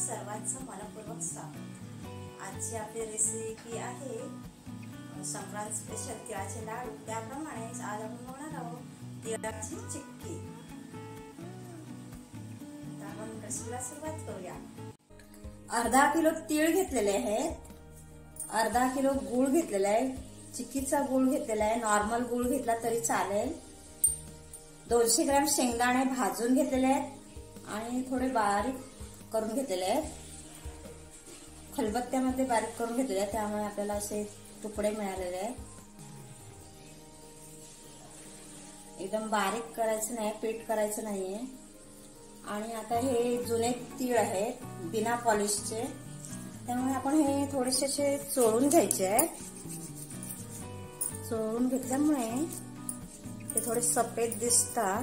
सर्वांचं मनपूर्वक स्वागत। आजची आपली रेसिपी आहे संक्रांत स्पेशल तिळाचे लाडू। त्याप्रमाणे आज आपण बनवणार आहोत तिळाची चिक्की। आता आपण रेसिपीला सुरुवात करूया। अर्धा किलो तीळ घेतलेले आहेत, अर्धा किलो गूळ घेतलेला आहे, चिक्कीचा गूळ घेतलेला आहे, नॉर्मल गूळ घेतला तरी चालेल। 200 ग्रॅम शेंगदाणे भाजून घेतलेले आहेत आणि थोडे बारीक करून घेतलेले आहेत, खलबत्त्यामध्ये बारीक करून घेतलेले आहेत, त्यामुळे आपल्याला असे तुकडे मिळालेले आहेत। एकदम बारीक करायचं नाही, पीठ करायचं नाहीये। आणि आता हे जुने तीळ आहेत बिना पॉलिशचे, त्यामुळे आपण हे थोडेसे असे चोळून घ्यायचे आहेत। चोळून घेतल्यामुळे ते थोडे सफेद दिसतात,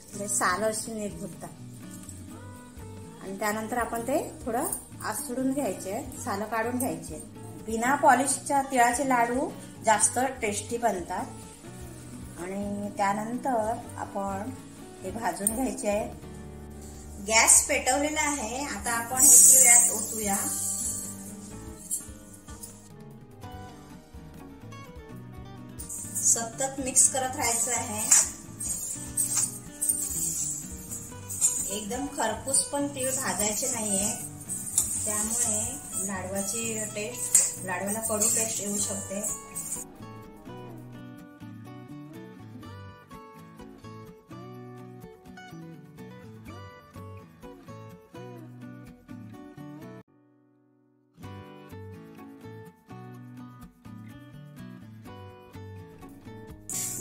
म्हणजे साल अशी नीट होतात। आणि त्यानंतर आपण ते थोडं आसडून घ्यायचे, साल काढून घ्यायचे। बिना पॉलिशच्या तिळाचे लाडू जास्त टेस्टी बनतात। आणि त्यानंतर आपण हे भाजून घ्यायचे आहे। गॅस पेटवलेला आहे, आता आपण हे तीळ यात ओतूया। सतत मिक्स करत राहायचं आहे। एकदम खरपूस पण तीळ भाजायचे नाहीये, त्यामुळे लाडवाची टेस्ट, लाडवाला कडू टेस्ट येऊ शकते।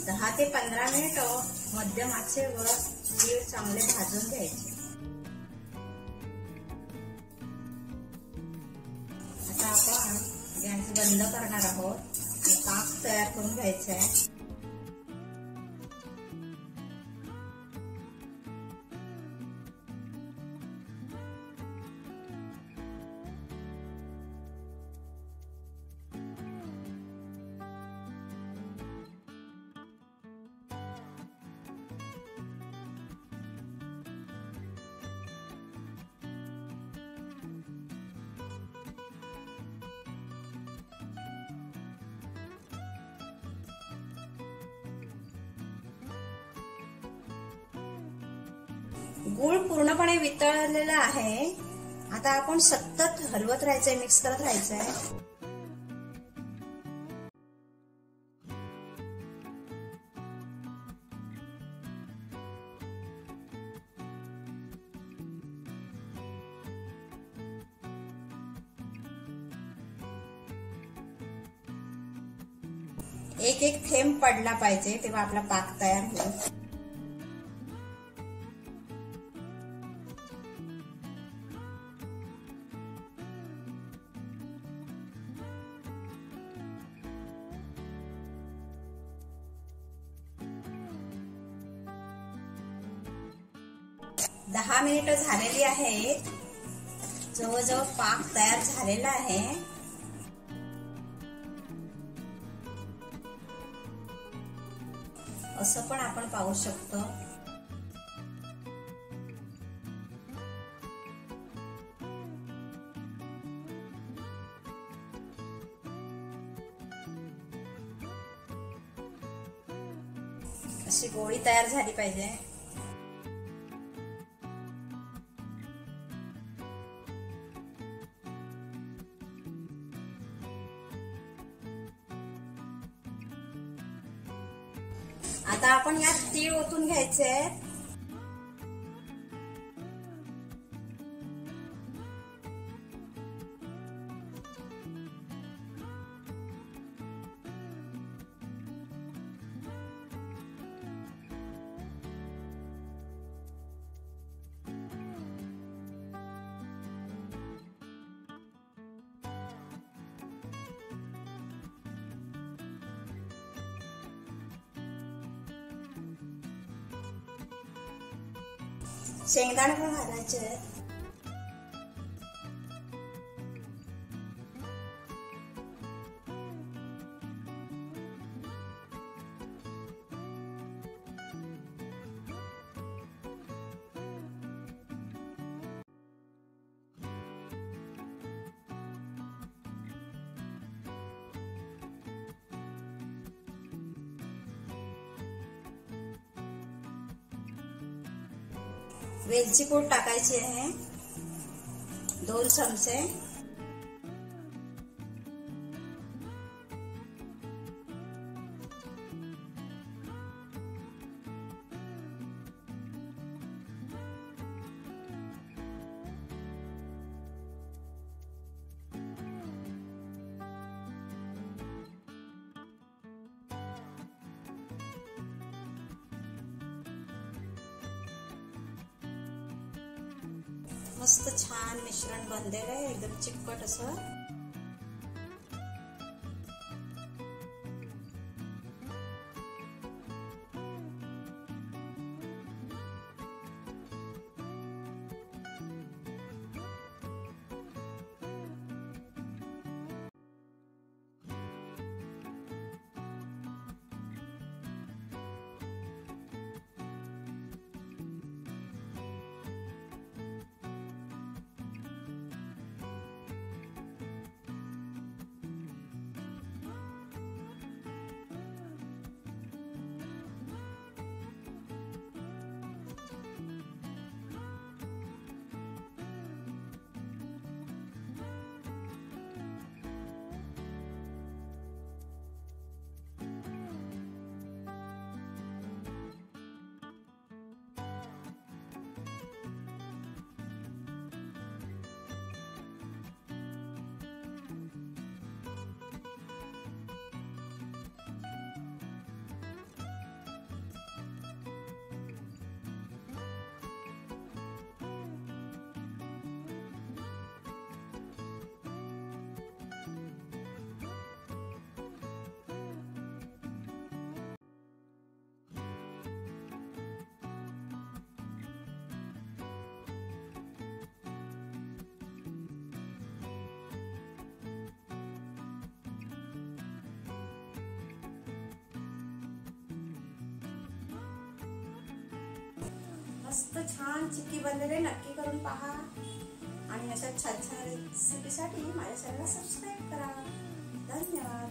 दहा ते 15 मिनिट मध्यम आचेवर तीळ चांगले भाजून घ्यायचे। आता आपण गॅस बंद करणार आहोत आणि पाक तयार करून घ्यायचा आहे। गूळ पूर्णपणे वितळलेला आहे, आता आपण सतत हलवत राहायचंय, मिक्स करत राहायचंय। एक एक थेंब पडला पाहिजे, तेव्हा आपला पाक तयार होईल। दहा मिनिट झालेली आहेत, जवळजवळ पाक तयार झालेला आहे। असं पण आपण पाहू शकतो। अशी गोळी तयार झाली पाहिजे। आता आपण यात तीळ ओतून घ्यायचे। शेंगदाणे पण घालायचे। वेलची पूड टाकायची आहे 2 चमचे. मस्त छान मिश्रण बनलेलं आहे एकदम चिकट असं. मस्त छान चिक्की बनलेले, नक्की करून पहा आणि अशा छान छान रेसिपीसाठी माझ्या चॅनलला सबस्क्राईब करा. धन्यवाद.